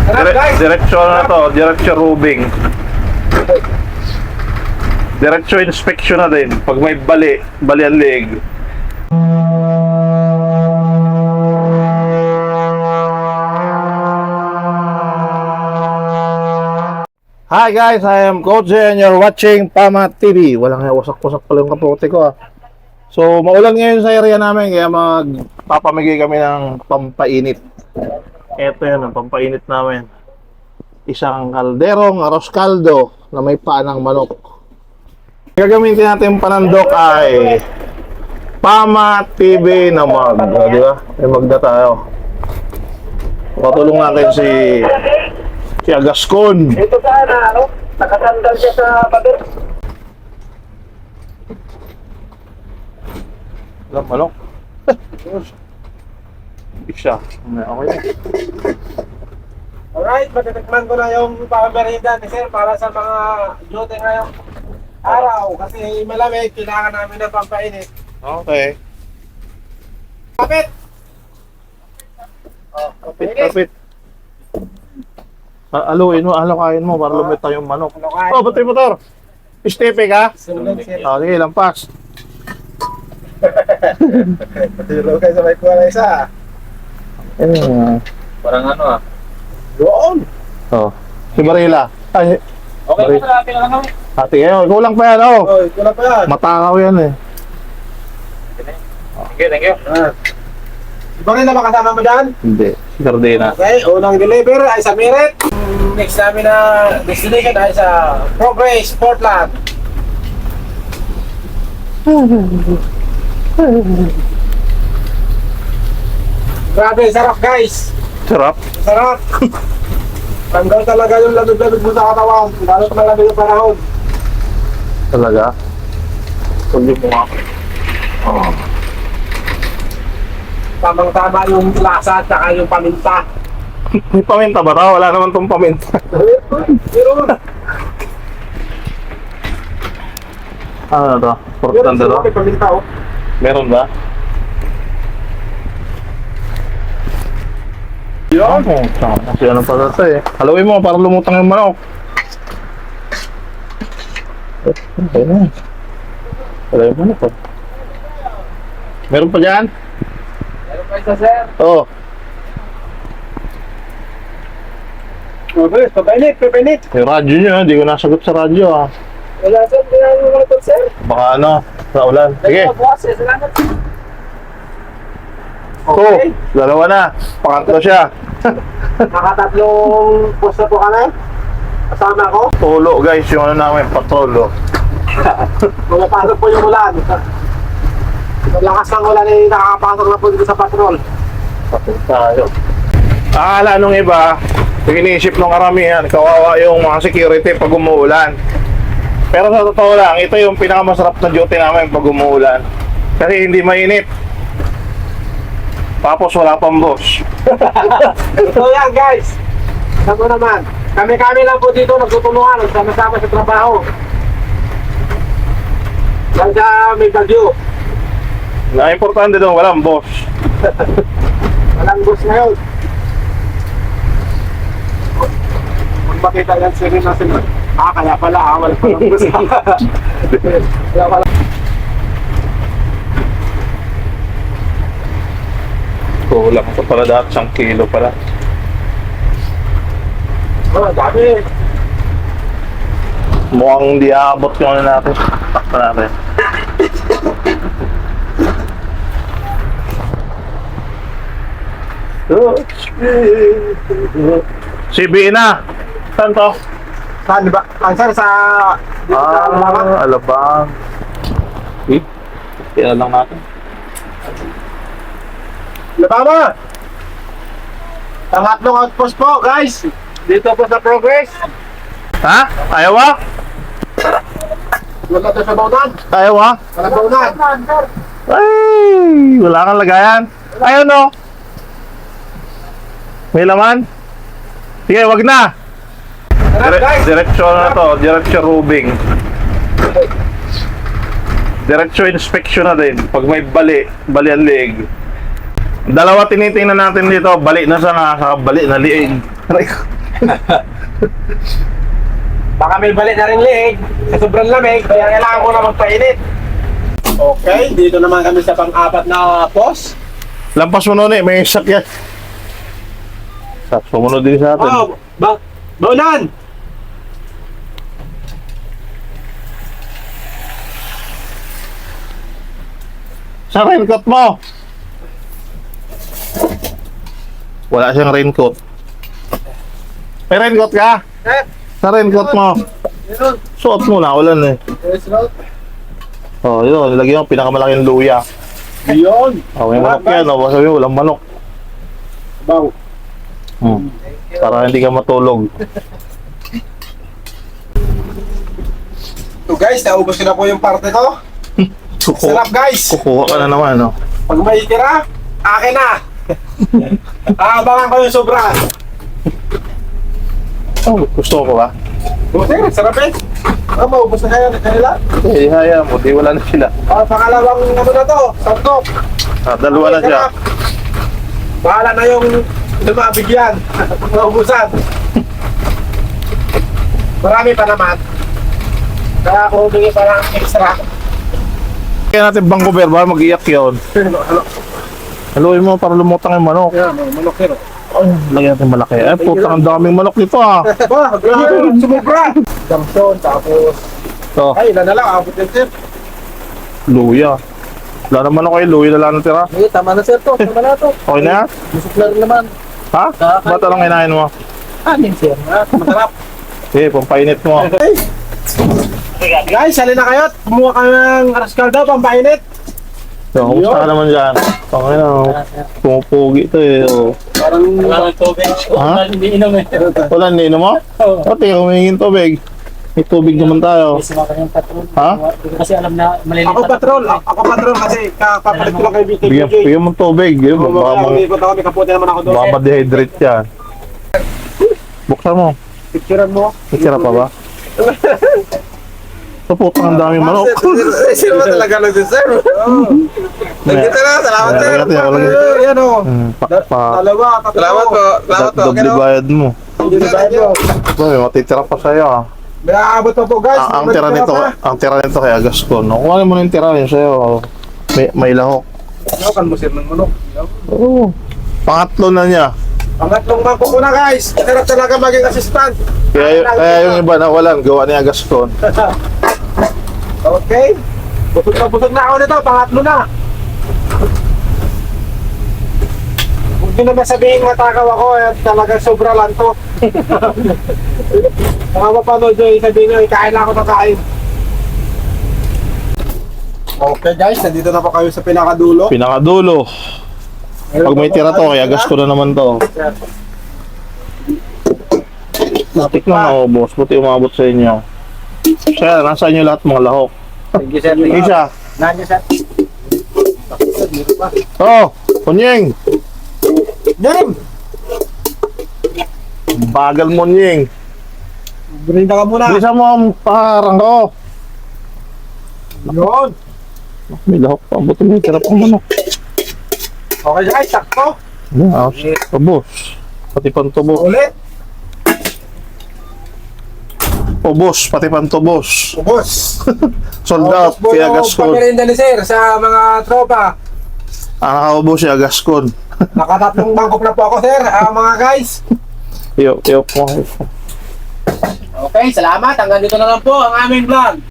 Diretso na to, diretso rubing. Diretso inspection na din. Pag may bali ang leg. Hi guys, I am Coach and you're watching Pama TV. Walang wasak-wasak pala yung kapote ko So, maulan ngayon sa area namin kaya magpapamigay kami ng pampainit. Ito yun, ang pampainit namin. Isang kalderong arroz caldo na may paa ng manok. Gagamitin natin yung panandok ay Pama TV na mag. Di ba? May magda tayo. Patulong natin si Agascon. Ito sana, nakatandal siya sa pader. Alam, manok. Isa. Okay. Alright, matitikman ko na yung pamerinda ni Sir para sa mga duty ngayong araw. Kasi malamig, kailangan namin ng pampainit. Okay. Kapit! Kapit. Aluin mo, alakayin mo para lumit tayong manok. Alakayin. Oh, battery motor. Stepe ka? Sunod, Sir. Sige, lampas. Patulog kayo sa may kuha na isa. Parang ano Doon! Oh. Si Barila. Ay, Okay po sa ating lang kami. ate ngayon. Kulang pa yan, oh. Oh, ito na pa yan. Matakaw yan, eh. Thank you. Iba rin na ba kasama mo dyan? Hindi. Si Cardena. Okay, unang deliver ay sa Miret. Next namin na destination ay sa Progress, Portland. Grabe, sarap guys. Sarap. Sarap. Tanggal talaga yung lamig-lamig mo sa katawan. Lalo pa malamig yung panahon. Talaga. Tuloy mo nga. Oh. Tamang-tama yung lasa at saka yung paminta. May paminta ba ito? Wala naman tong paminta. Meron. Ano na ito? Portland ito? May paminta oh. Meron ba? Yun. Kasi ano pa ito eh. Haluin mo para lumutang yung manok. Okay na. Wala yung manok oh. Meron pa dyan? Meron pa isa sir. Oo. Papainit. Yung radyo nyo, hindi ko nasagot sa radyo ah. Wala sir, hindi namin malapot sir. Baka ano, sa ulan. Sige. Bukas eh, salamat. Okay. Dalawa na. Pangatlo siya. Nakatatlong post na po kami. Kasama ko. Tulo guys, yung ano namin, patrol oh. Pumapasok po yung ulan. Ang lakas ng ulan ay nakakapasok na po dito sa patrol. Patay tayo. Akala nung iba, iniisip ng karamihan, kawawa yung mga security pag umuulan. Pero sa totoo lang, ito yung pinakamasarap na duty namin pag umuulan. Kasi hindi mainit. Tapos wala pang boss. Ito yan guys. Sabi naman, kami-kami lang po dito nagtutulungan, nagsama-sama sa trabaho. Yan sa may bagyo. Na importante doon, walang boss. Walang bus ngayon. Kung makita yan sila na sila. Kaya pala, wala palang bus. Kaya pala. Kulang pa pala dapat 1 kilo pala. Oh, dami. Mukhang hindi aabot yung ano natin. Takpa natin. Si Bina. Saan to? Saan ba? Saan sa... Alabang. Tira lang natin. Labama! Pangatlong outpost po, guys. Dito po sa Progress. Ha? Ayaw ba? Wala to sa baunan. Ayaw ba? Wala baunan. Ay! Wala kang lagayan. Ayaw no? May laman? Sige, wag na. Diretso na to, diretso rubing. Diretso inspection na din. Pag may bali ang leg. Dalawa tinitingnan natin dito, bali na sa bali na liig. Aray ko. Baka may balik na rin leeg. Sa sobrang lamig, kaya kailangan mo na magpainit. Okay, dito naman kami sa pang-apat na post. Lampas mo nun eh, may sakyan. Sumunod din sa atin. Oh, baunan! Sa raincoat mo. Wala siyang raincoat. May raincoat ka? Sa raincoat mo. Yun, Suot mo na, ulan eh. Oh, yun, nilagyan mo pinakamalaking luya. yun. Oh, may manok yan, oh. Sabi mo, walang manok. Bang. Para hindi ka matulog. So guys, naubos ko na po yung parte ko. Sarap guys. Kukuha ka na naman, no? Pag may tira, akin na. Aabangan ko yung sobra. Oh, gusto ko ba? Buti, sarap eh. Maubos na kayo kanila. Eh, haya mo, di wala na sila. Pangalawang ano na to, sandok. Dalawa na siya. Bahala na yung lumabigyan. Maubusan. Marami pa naman. Kaya ako humingi pa ng extra. Kaya natin Vancouver, ba mag-iyak yun. Haluin mo para lumutang yung manok. Yan, manok yun. Ay, lagyan natin malaki. Ay, putang ang daming manok nito ah. Ba, grabe, sumubra. Damson, tapos... Ito, Ay, ilan na lang, abot yung sir. luya. Wala naman ako luya na lang natira. Ay, tama na sir to, tama na to. Okay na yan? Busok na rin naman. Ha? Ba't anong kinain mo? Anin sir, masarap. Eh, pampainit mo. Guys, halina na kayo. Kumuha kami ng rascaldo, pampainit. So, kumusta ka naman dyan? Okay na, pumupugi ito eh. Oh. Parang... Wala ng tubig. Ha? Hindi inom eh. Wala, hindi mo? Oo. O, tingnan, humingin tubig. May tubig naman tayo. Kasi mga kanyang patron. Ha? Hindi ko kasi alam na maliliit. Ako patrol, kasi kapalit ko lang kay Bigyan, BKBJ. bigyan mo tubig. Yun, baka Umikot ako, may kaputi naman ako doon. baka ma-dehydrate yan. Buksan mo. Picturean mo. Itira pa ba? Sa putang ang daming manok. Sino ba talaga nag-deserve? Nandito na, salamat sir. Yan o. Dalawa, tatlo. Salamat po. Doble bayad mo. Boy, matitira pa sa'yo ah. May aabot pa po guys. Ang tira nito kay Agascon. No? Kuhanin mo na yung tira yun sa'yo. May lahok. Kan mo sir ng manok. Oo. Pangatlo na niya. Pangatlong bangko ko na guys. Sarap talaga maging assistant. Kaya yung iba nawalan, gawa ni Agascon. Okay. Busog na ako nito. Pangatlo na. Huwag nyo naman sabihin matakaw ako. Talagang sobra lang to. Mga mapanood nyo, sabihin nyo, kain lang ako na kain. Okay guys, nandito na po kayo sa pinakadulo. Pinakadulo. Pag may tira to, kay Agascon na naman to. Butik na naubos. Buti umabot sa inyo. Sir, nasa inyo lahat mga lahok. Thank you sir. Isa. Nandiyo sir. Oh, Kunyeng. Yan! Bagal mo, Nyeng. Brinda ka muna. Bilisan mo ang parang ko. Yun. May lahok pa. Buti may tira pang manok. Okay guys, sakto. Yeah, ubos. Pati pantubos. Ulit. Ubos, pati pantubos. Ubos. Sold out, kay Agascon. Pamerinda ni sir sa mga tropa. Ang nakaubos si Agascon. Nakatatlong bangkok na po ako sir, mga guys. Iyo mo. Okay, salamat. Hanggang dito na lang po ang aming vlog.